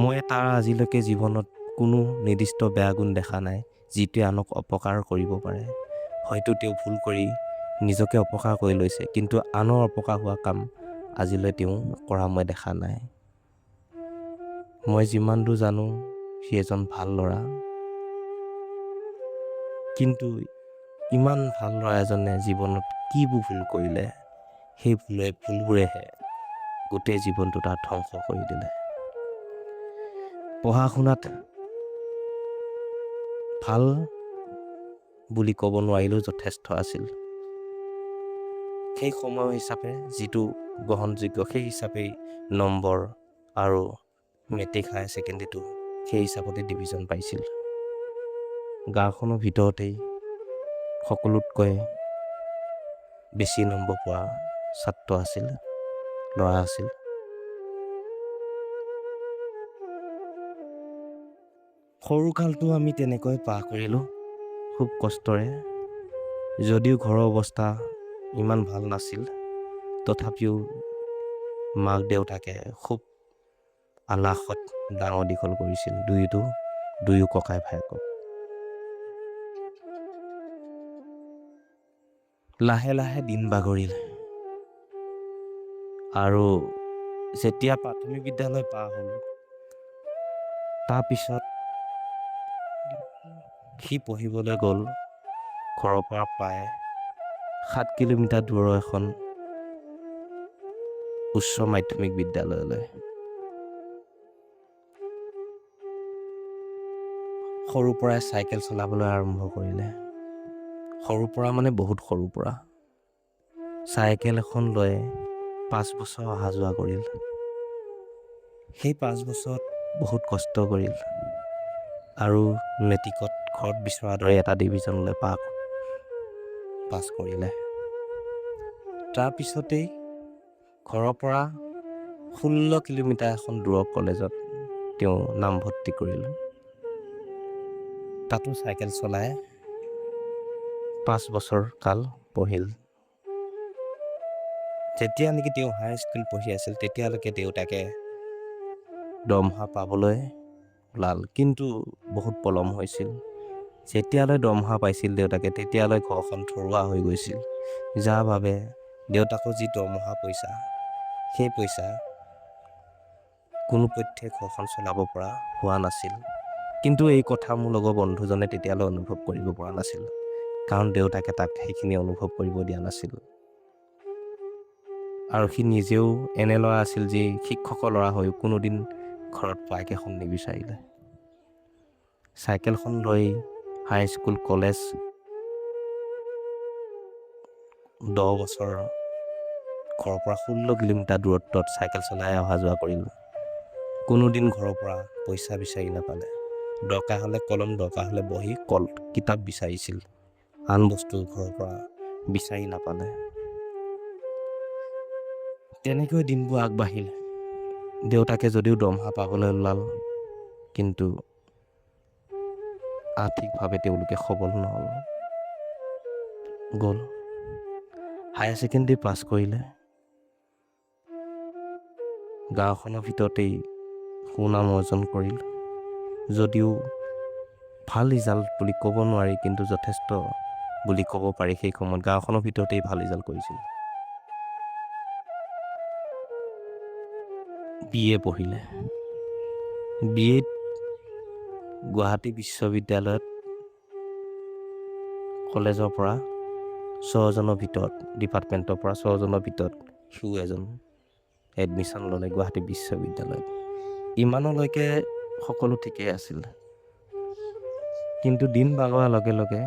মই তাৰ আজিলৈকে জীৱনত কোনো নিৰ্দিষ্ট বেয়া গুণ দেখা নাই যিটোৱে আনক অপকাৰ কৰিব পাৰে। হয়তো তেওঁ ভুল কৰি নিজকে অপকাৰ কৰি লৈছে, কিন্তু আনৰ অপকাৰ হোৱা কাম আজিলৈ তেওঁ কৰা মই দেখা নাই। মই যিমান দূৰ জানো সি এজন ভাল ল'ৰা, কিন্তু ইমান ভাল ল'ৰা এজনে জীৱনত কিবোৰ ভুল কৰিলে, সেই ভুলবোৰেহে গোটেই জীৱনটো তাৰ ধ্বংস কৰি দিলে। পঢ়া শুনাত ভাল বুলি ক'ব নোৱাৰিলেও যথেষ্ট আছিল। সেই সময় হিচাপে যিটো গ্ৰহণযোগ্য, সেই হিচাপেই নম্বৰ আৰু মেট্ৰিক হায়াৰ ছেকেণ্ডেৰীটো সেই হিচাপতে ডিভিজন পাইছিল। গাঁওখনৰ ভিতৰতেই সকলোতকৈ বেছি নম্বৰ পোৱা ছাত্ৰ আছিল, ল'ৰা আছিল। সৰুকালটো আমি তেনেকৈ পাৰ কৰিলোঁ খুব কষ্টৰে। যদিও ঘৰৰ অৱস্থা ইমান ভাল নাছিল, তথাপিও মাক দেউতাকে খুব আলাসত ডাঙৰ দীঘল কৰিছিল দুয়ো ককাই ভায়েকক। লাহে লাহে দিন বাগৰিল আৰু যেতিয়া প্ৰাথমিক বিদ্যালয় পাৰ হ'ল, তাৰপিছত সি পঢ়িবলৈ গ'ল ঘৰৰ পৰা প্ৰায় 7 কিলোমিটাৰ দূৰৰ এখন উচ্চ মাধ্যমিক বিদ্যালয়লৈ। সৰুৰ পৰাই চাইকেল চলাবলৈ আৰম্ভ কৰিলে। সৰুৰ পৰা মানে বহুত সৰুৰ পৰা চাইকেল এখন লৈ 5 বছৰ অহা যোৱা কৰিল। সেই 5 বছৰত বহুত কষ্ট কৰিল আৰু মেট্ৰিকত ঘৰত বিচৰা দৰে এটা ডিভিজনলৈ পাছ কৰিলে। তাৰপিছতেই ঘৰৰ পৰা 16 কিলোমিটাৰ এখন দূৰৰ কলেজত তেওঁ নামভৰ্তি কৰিল। তাতো চাইকেল চলাই 5 বছৰ কাল পঢ়িল। যেতিয়া নেকি তেওঁ হাইস্কুল পঢ়ি আছিল, তেতিয়ালৈকে দেউতাকে দৰমহা পাবলৈ ওলাল, কিন্তু বহুত পলম হৈছিল। যেতিয়ালৈ দৰমহা পাইছিল দেউতাকে, তেতিয়ালৈ ঘৰখন থৰুৱা হৈ গৈছিল, যাৰ বাবে দেউতাকৰ যি দৰমহা পইচা, সেই পইচা কোনোপধ্যে ঘৰখন চলাব পৰা হোৱা নাছিল। কিন্তু এই কথা মোৰ লগৰ বন্ধুজনে তেতিয়ালৈ অনুভৱ কৰিব পৰা নাছিল, কাৰণ দেউতাকে তাক সেইখিনি অনুভৱ কৰিব দিয়া নাছিল। আৰু সি নিজেও এনে ল'ৰা আছিল যি শিক্ষকৰ ল'ৰা হৈ কোনোদিন ঘৰত বাইক এখন নিবিচাৰিলে। চাইকেলখন লৈ হাইস্কুল কলেজ 10 বছৰ ঘৰৰ পৰা 16 কিলোমিটাৰ দূৰত্বত চাইকেল চলাই অহা যোৱা কৰিল। কোনোদিন ঘৰৰ পৰা পইচা বিচাৰি নাপালে। দৰকাৰ হ'লে কলম, দৰকাৰ হ'লে বহি, কিতাপ বিচাৰিছিল, আন বস্তু ঘৰৰ পৰা বিচাৰি নাপালে। তেনেকৈ দিনবোৰ আগবাঢ়িল। দেউতাকে যদিও দৰমহা পাবলৈ ওলাল, কিন্তু আৰ্থিকভাৱে তেওঁলোকে সবল নহ'ল। গ'ল হায়াৰ ছেকেণ্ডেৰী পাছ কৰিলে। গাঁওখনৰ ভিতৰতেই সুনাম অৰ্জন কৰিল। যদিও ভাল ৰিজাল্ট বুলি ক'ব নোৱাৰি, কিন্তু যথেষ্ট বুলি ক'ব পাৰি। সেই সময়ত গাঁওখনৰ ভিতৰতেই ভাল ৰিজাল্ট কৰিছিল। BA পঢ়িলে। BAত গুৱাহাটী বিশ্ববিদ্যালয়ত কলেজৰ পৰা 6 জনৰ ভিতৰত, ডিপাৰ্টমেণ্টৰ পৰা 6 জনৰ ভিতৰত সিও এজন এডমিশ্যন ল'লে গুৱাহাটী বিশ্ববিদ্যালয়ত। ইমানলৈকে সকলো ঠিকেই আছিল, কিন্তু দিন বাগৰাৰ লগে লগে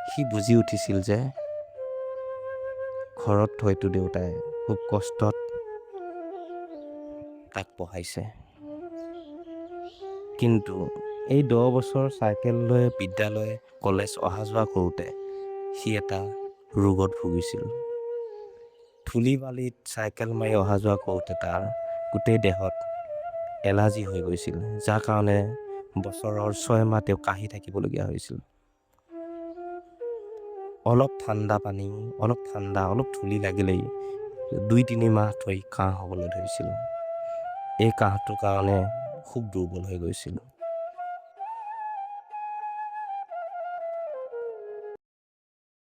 সি বুজি উঠিছিল যে ঘৰত হয়তো দেউতাই খুব কষ্টত তাক পঢ়াইছে, কিন্তু এই 10 বছৰ চাইকেল লৈ বিদ্যালয় কলেজ অহা যোৱা কৰোঁতে সি এটা ৰোগত ভুগিছিল। ধূলি বালিত চাইকেল মাৰি অহা যোৱা কৰোঁতে তাৰ গোটেই দেহত এলাৰ্জি হৈ গৈছিল, যাৰ কাৰণে বছৰৰ 6 মাহ তেওঁ কাঢ়ি থাকিবলগীয়া হৈছিল। অলপ ঠাণ্ডা পানী, অলপ ধূলি লাগিলেই 2-3 মাহ ধৰি কাহ হ'বলৈ ধৰিছিল। এই কাহটোৰ কাৰণে খুব দুৰ্বল হৈ গৈছিলোঁ।